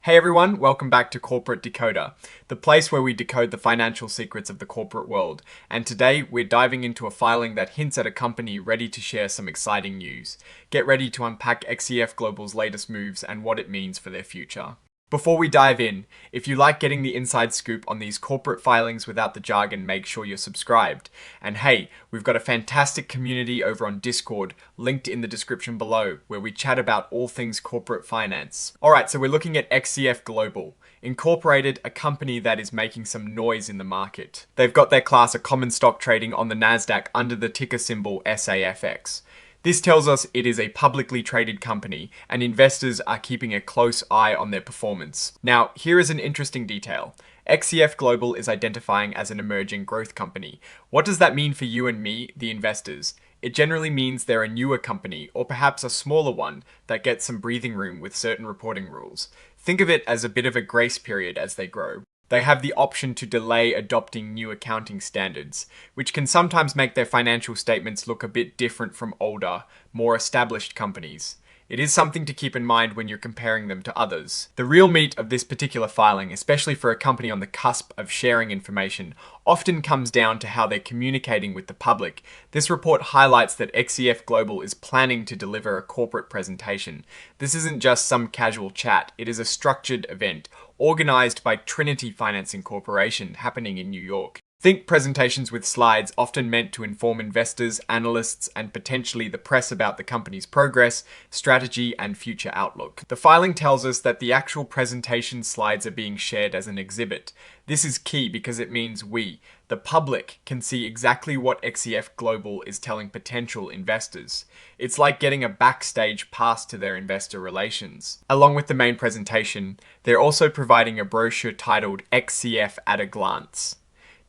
Hey everyone, welcome back to Corporate Decoder, the place where we decode the financial secrets of the corporate world. And today we're diving into a filing that hints at a company ready to share some exciting news. Get ready to unpack XCF Global's latest moves and what it means for their future. Before we dive in, if you like getting the inside scoop on these corporate filings without the jargon, make sure you're subscribed. And hey, we've got a fantastic community over on Discord, linked in the description below, where we chat about all things corporate finance. Alright, so we're looking at XCF Global, Incorporated, a company that is making some noise in the market. They've got their class of common stock trading on the Nasdaq under the ticker symbol SAFX. This tells us it is a publicly traded company and investors are keeping a close eye on their performance. Now, here is an interesting detail. XCF Global is identifying as an emerging growth company. What does that mean for you and me, the investors? It generally means they're a newer company or perhaps a smaller one that gets some breathing room with certain reporting rules. Think of it as a bit of a grace period as they grow. They have the option to delay adopting new accounting standards, which can sometimes make their financial statements look a bit different from older, more established companies. It is something to keep in mind when you're comparing them to others. The real meat of this particular filing, especially for a company on the cusp of sharing information, often comes down to how they're communicating with the public. This report highlights that XCF Global is planning to deliver a corporate presentation. This isn't just some casual chat, it is a structured event, organized by Trinity Financing Corporation, happening in New York. Think presentations with slides often meant to inform investors, analysts, and potentially the press about the company's progress, strategy, and future outlook. The filing tells us that the actual presentation slides are being shared as an exhibit. This is key because it means we, the public, can see exactly what XCF Global is telling potential investors. It's like getting a backstage pass to their investor relations. Along with the main presentation, they're also providing a brochure titled XCF at a Glance.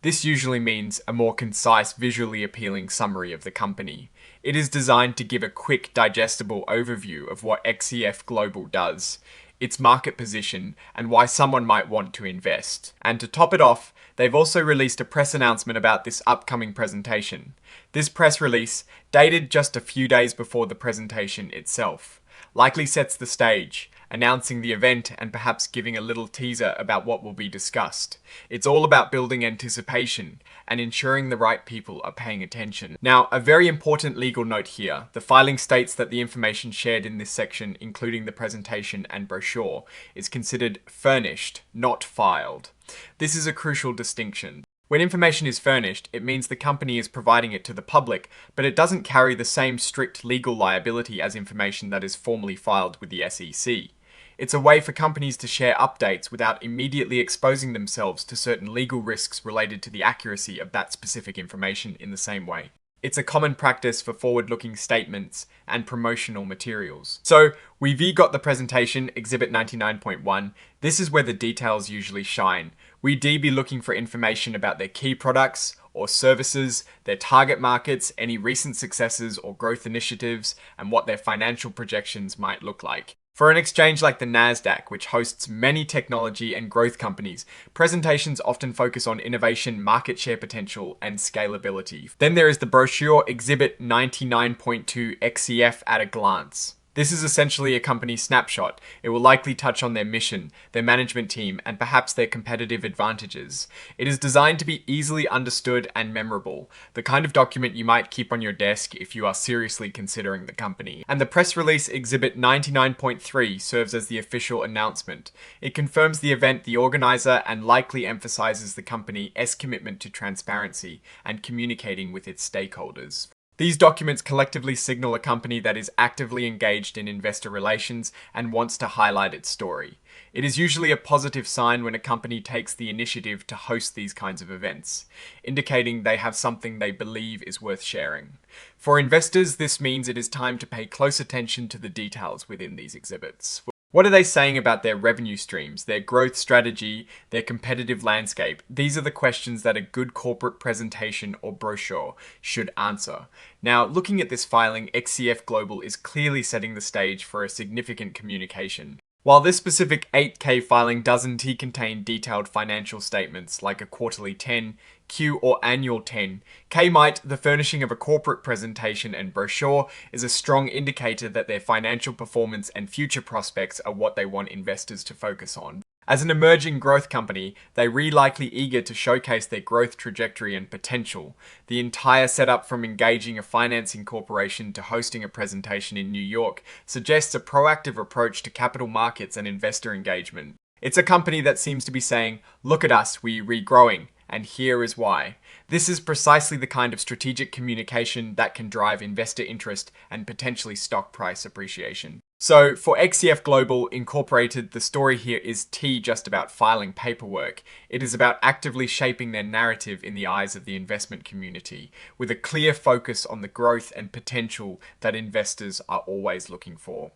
This usually means a more concise, visually appealing summary of the company. It is designed to give a quick, digestible overview of what XCF Global does, its market position, and why someone might want to invest. And to top it off, they've also released a press announcement about this upcoming presentation. This press release, dated just a few days before the presentation itself, likely sets the stage, announcing the event and perhaps giving a little teaser about what will be discussed. It's all about building anticipation and ensuring the right people are paying attention. Now, a very important legal note here. The filing states that the information shared in this section, including the presentation and brochure, is considered furnished, not filed. This is a crucial distinction. When information is furnished, it means the company is providing it to the public, but it doesn't carry the same strict legal liability as information that is formally filed with the SEC. It's a way for companies to share updates without immediately exposing themselves to certain legal risks related to the accuracy of that specific information in the same way. It's a common practice for forward-looking statements and promotional materials. So, we've got the presentation, Exhibit 99.1. This is where the details usually shine. We'd be looking for information about their key products or services, their target markets, any recent successes or growth initiatives, and what their financial projections might look like. For an exchange like the Nasdaq, which hosts many technology and growth companies, presentations often focus on innovation, market share potential, and scalability. Then there is the brochure Exhibit 99.2 XCF at a Glance. This is essentially a company snapshot. It will likely touch on their mission, their management team, and perhaps their competitive advantages. It is designed to be easily understood and memorable, the kind of document you might keep on your desk if you are seriously considering the company. And the press release Exhibit 99.3 serves as the official announcement. It confirms the event, the organizer, and likely emphasizes the company's commitment to transparency and communicating with its stakeholders. These documents collectively signal a company that is actively engaged in investor relations and wants to highlight its story. It is usually a positive sign when a company takes the initiative to host these kinds of events, indicating they have something they believe is worth sharing. For investors, this means it is time to pay close attention to the details within these exhibits. What are they saying about their revenue streams, their growth strategy, their competitive landscape? These are the questions that a good corporate presentation or brochure should answer. Now, looking at this filing, XCF Global is clearly setting the stage for a significant communication. While this specific 8K filing doesn't contain detailed financial statements like a quarterly 10, Q or annual 10, K might, the furnishing of a corporate presentation and brochure, is a strong indicator that their financial performance and future prospects are what they want investors to focus on. As an emerging growth company, they're really likely eager to showcase their growth trajectory and potential. The entire setup from engaging a financing corporation to hosting a presentation in New York suggests a proactive approach to capital markets and investor engagement. It's a company that seems to be saying, "Look at us, we're regrowing, and here is why." This is precisely the kind of strategic communication that can drive investor interest and potentially stock price appreciation. So for XCF Global Incorporated, the story here is just about filing paperwork. It is about actively shaping their narrative in the eyes of the investment community, with a clear focus on the growth and potential that investors are always looking for.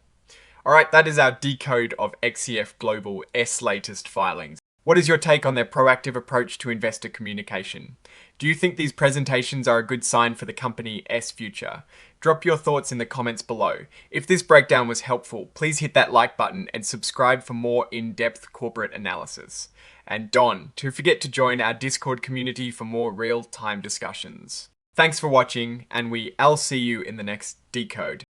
Alright, that is our decode of XCF Global's latest filings. What is your take on their proactive approach to investor communication? Do you think these presentations are a good sign for the company's future? Drop your thoughts in the comments below. If this breakdown was helpful, please hit that like button and subscribe for more in-depth corporate analysis. And don't forget to join our Discord community for more real-time discussions. Thanks for watching, and I'll see you in the next decode.